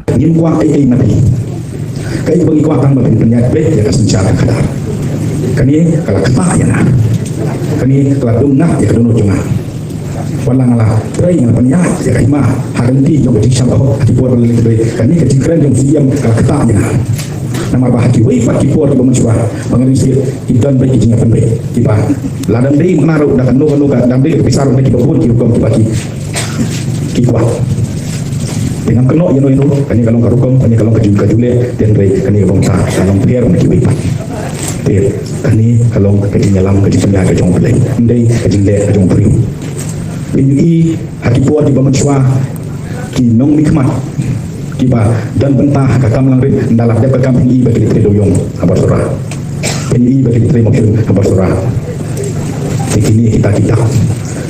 Ngin kuat ai nabi. Kai bagi kuatan bagi penyat bet ya kesenjata kadar. Kani kalau ketak ya nah. Kani kalau dungnak ya kedono cuma. Walang ala trai dengan penyat ya kaima haganti yang kecil sama hati puar beli kedai. Kani kecil keren yang siam kalau ketak ya nah. Nama bahagi wei pak kipor di mencuba mengelisir idan baik kijinya penbaik kipa ladang dei mengaruh dah kanu dan dei pisar dah kipa pun kiukom kipaki kipa dengan keno yeno kani kalong karukom kani kalong kajule dan dei kani kalong ta kalong pier nak kipa ipat pier kani kalong kajinya lam kajing penja kajong pelai dei kajing le kajong priu ini haki puar di mencuba kinong nikmat kiba dan bentah kakam langrit dalam dia kakam ini bagi diteri doyong kabar surah ini bagi diteri maksud kabar surah kini kita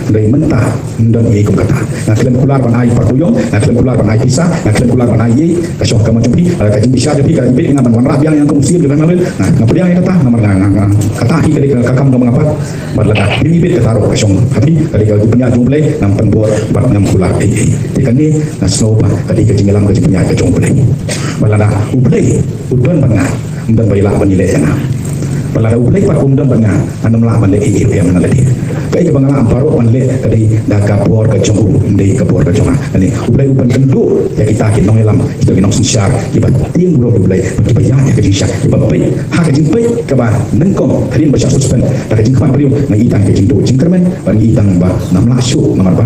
dari mentah dan ikut kata nak kalian keluar banai perdoyong nak kalian keluar banai pisah nak kalian keluar banai ye kasih kamu cuci kajian bisa jadi kalau ibit dengan bantuan rabiang yang kemusir dengan lain nah ngapa dia yang kata nomor kata hi dari kakam ngomong apa berledak ini ibit ketaruh kasih tapi dari kalau punya jumlah nam penbuat bar nam keluar ikan ni nak slow bah tadi ketinggalan kerja punya kacung boleh berledak boleh udon banget dan baiklah menilai sana Pala ulai par kumdam banga anam la man le e yang mana lagi kai bangala amparo man le tadi da kapor ka chungu ndei kapor ka chunga ani ulai upan kendu ya kita ki nong elam kita ki nong sinsyar ki ba ting bro ulai ki ba ya ka jinsyar ki ba pai ha ka jinpai ka ba nengkom tadi ba sya suspen da ka jingkman priu na itang ka jingdo jingkermen ba itang ba nam la syu namar ba